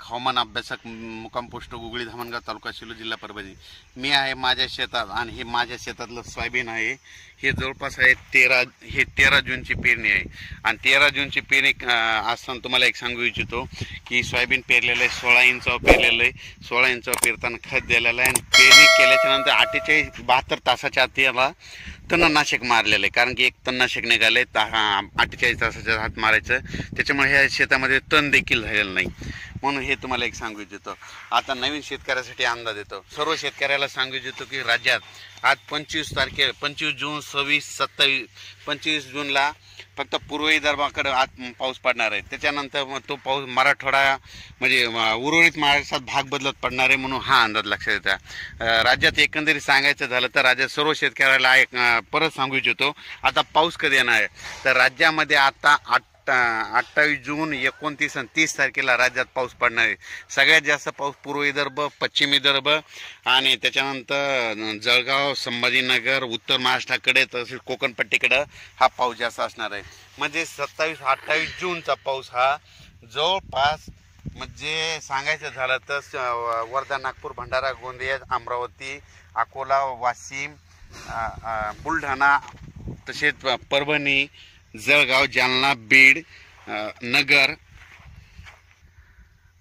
हवामान अभ्यासक मुक्काम पोस्ट गुगळी धामणगाव तालुका शिलो जिल्हा परभणी। मी आहे माझ्या शेतात आणि हे माझ्या शेतातलं सोयाबीन आहे। हे जवळपास आहे 13 जूनची पेरणी आहे आणि 13 जूनची पेरणी असताना तुम्हाला एक सांगू इच्छितो की सोयाबीन पेरलेलं आहे, 16 इंचावर पेरलेलं आहे। 16 इंचावर पेरताना खत दिलेलं आहे आणि पेरणी केल्याच्या नंतर 72 तासाच्या आत याला तणनाशक मारलेलं आहे, कारण की एक तणनाशक निघाले 48 तासाच्या आत मारायचं, त्याच्यामुळे ह्या शेतामध्ये तण देखील झालेलं नाही। म्हणून हे तुम्हाला एक सांगू इच्छितो। आता नवीन शेतकऱ्यासाठी अंदाज येतो, सर्व शेतकऱ्याला सांगू इच्छितो की राज्यात आज 25 जून 26 27 25 जूनला फक्त पूर्व विदर्भाकडे आज पाऊस पडणार आहे। त्याच्यानंतर तो पाऊस मराठवाडा म्हणजे उर्वरित महाराष्ट्रात भाग बदलत पडणार आहे, म्हणून हा अंदाज लक्षात येतो। राज्यात एकंदरीत सांगायचं झालं तर राज्यात सर्व शेतकऱ्याला एक परत सांगू इच्छितो, आता पाऊस कधी येणार आहे तर राज्यामध्ये आता 28 जून 29 आणि 30 तारखेला राज्यात पाऊस पडणार आहे। सगळ्यात जास्त पाऊस पूर्व विदर्भ, पश्चिम विदर्भ आणि त्याच्यानंतर जळगाव, संभाजीनगर, उत्तर महाराष्ट्राकडे तसेच कोकणपट्टीकडे हा पाऊस जास्त असणार आहे। म्हणजे 27-28 जूनचा पाऊस हा जवळपास म्हणजे सांगायचं झालं तर वर्धा, नागपूर, भंडारा, गोंदिया, अमरावती, अकोला, वाशिम, बुलढाणा तसेच परभणी, जळगाव, जालना, बीड,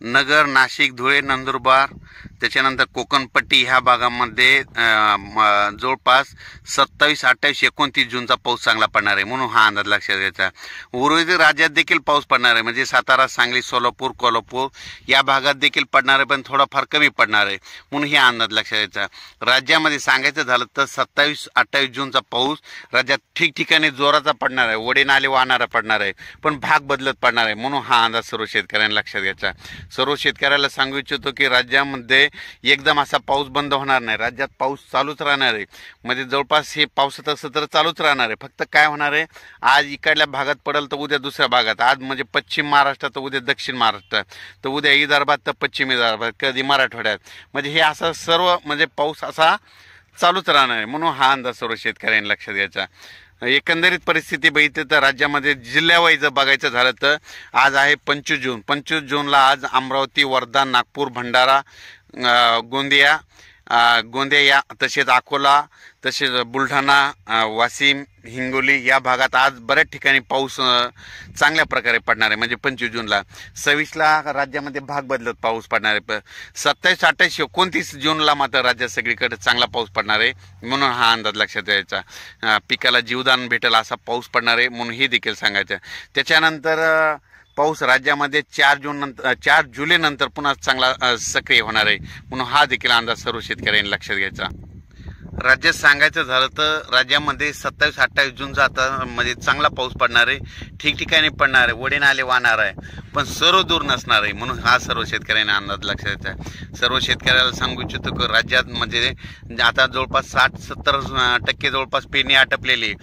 नगर, नाशिक, धुळे, नंदुरबार त्याच्यानंतर कोकणपट्टी ह्या भागामध्ये जवळपास 27, 28, 29 जूनचा पाऊस चांगला पडणार आहे, म्हणून हा अंदाज लक्षात घ्यायचा। उर्वरित राज्यात देखील पाऊस पडणार आहे, म्हणजे सातारा, सांगली, सोलापूर, कोल्हापूर या भागात देखील पडणार आहे, पण थोडाफार कमी पडणार आहे, म्हणून हे अंदाज लक्षात घ्यायचा। राज्यामध्ये सांगायचं झालं तर 27, 28 जूनचा पाऊस राज्यात ठिकठिकाणी जोराचा पडणार आहे, वडे नाले वाहणारा पडणार आहे, पण भाग बदलत पडणार आहे, म्हणून हा अंदाज सर्व शेतकऱ्यांना लक्षात घ्यायचा। सर्व शेतकऱ्याला सांगू इच्छितो की राज्यामध्ये एकदम असा पाऊस बंद होणार नाही, राज्यात पाऊस चालूच राहणार आहे। म्हणजे जवळपास हे पावसाचं सत्र चालूच राहणार आहे, फक्त काय होणार आहे आज इकडल्या भागात पडेल तर उद्या दुसऱ्या भागात, आज म्हणजे पश्चिम महाराष्ट्रात तर उद्या दक्षिण महाराष्ट्रात, तर उद्या विदर्भात तर पश्चिम विदर्भात, कधी मराठवाड्यात, म्हणजे हे असं सर्व म्हणजे पाऊस असा चालूच राहणार आहे, म्हणून हा अंदाज सर्व शेतकऱ्यांनी लक्षात घ्यायचा। एकंदरीत परिस्थिती बघितली तर राज्यामध्ये जिल्ह्यावाईज बघायचं झालं तर आज आहे 25 जून। 25 जूनला आज अमरावती, वर्धा, नागपूर, भंडारा, गोंदिया या तसेच अकोला, तसेच बुलढाणा, वाशिम, हिंगोली या भागात आज बऱ्याच ठिकाणी पाऊस चांगल्या प्रकारे पडणार आहे, म्हणजे 25 जूनला। 26ला राज्यामध्ये भाग बदलत पाऊस पडणार आहे। 27, 28, 29 जूनला मात्र राज्यात सगळीकडे चांगला पाऊस पडणार आहे, म्हणून हा अंदाज लक्षात द्यायचा। पिकाला जीवदान भेटेल असा पाऊस पडणार आहे, म्हणून हे देखील सांगायचं। त्याच्यानंतर पाऊस राज्यामध्ये 4 जुलै नंतर पुन्हा चांगला सक्रिय होणार आहे, म्हणून हा देखील अंदाज सर्व शेतकऱ्यांनी लक्षात घ्यायचा। राज्यात सांगायचं झालं तर राज्यामध्ये 27, 28 जूनचा आता म्हणजे चांगला पाऊस पडणार आहे, ठिकठिकाणी पडणार आहे, वडे नाले वाहणार आहे, पण सर्व दूर नसणार आहे, म्हणून हा सर्व शेतकऱ्यांना अंदाज लक्षात द्यायचा। सर्व शेतकऱ्याला सांगू इच्छितो की राज्यात म्हणजे आता जवळपास 60-70% जवळपास पेरणी आटपलेली,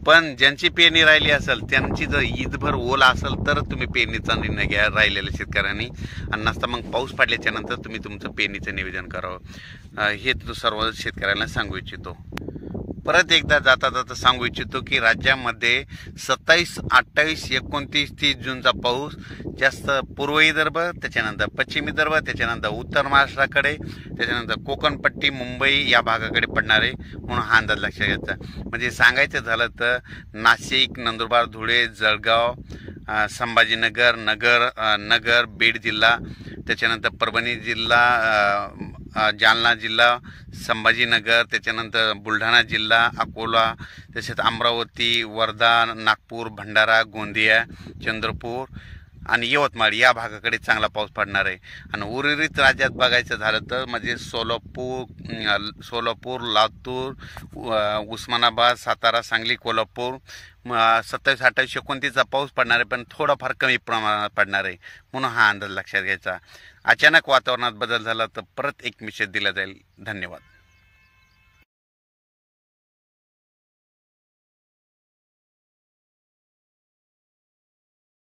पण ज्यांची पेरणी राहिली असेल त्यांची जर ईदभर ओला असेल तर तुम्ही पेरणीचा निर्णय घ्या राहिलेल्या शेतकऱ्यांनी, आणि नसता मग पाऊस पडल्याच्या नंतर तुम्ही तुमचं पेरणीचं नियोजन करावं, हे सर्व शेतकऱ्यांना सांगू इच्छितो। परत एकदा जाता जाता सांगू इच्छितो की राज्यामध्ये 27, 28, 29, 30 जूनचा पाऊस जास्त पूर्व विदर्भ, त्याच्यानंतर पश्चिम विदर्भ, त्याच्यानंतर उत्तर महाराष्ट्राकडे, त्याच्यानंतर कोकणपट्टी, मुंबई या भागाकडे पडणार आहे, म्हणून हा अंदाज लक्षात घ्यायचा। म्हणजे सांगायचं झालं तर नाशिक, नंदुरबार, धुळे, जळगाव, संभाजीनगर, नगर, बीड जिल्हा, त्याच्यानंतर परभणी जिल्हा, जालना जिल्हा, संभाजीनगर, त्याच्यानंतर बुलढाणा जिल्हा, अकोला, तसेच अमरावती, वर्धा, नागपूर, भंडारा, गोंदिया, चंद्रपूर आणि यवतमाळ या भागाकडे चांगला पाऊस पडणार आहे। आणि उर्वरित राज्यात बघायचं झालं तर म्हणजे सोलापूर, लातूर, उस्मानाबाद, सातारा, सांगली, कोल्हापूर 27, 28, 29चा पाऊस पडणार आहे, पण थोडाफार कमी प्रमाणात पडणार आहे, म्हणून हा अंदाज लक्षात घ्यायचा। अचानक वातावरणात बदल झाला तर परत एक मेसेज दिला जाईल। धन्यवाद।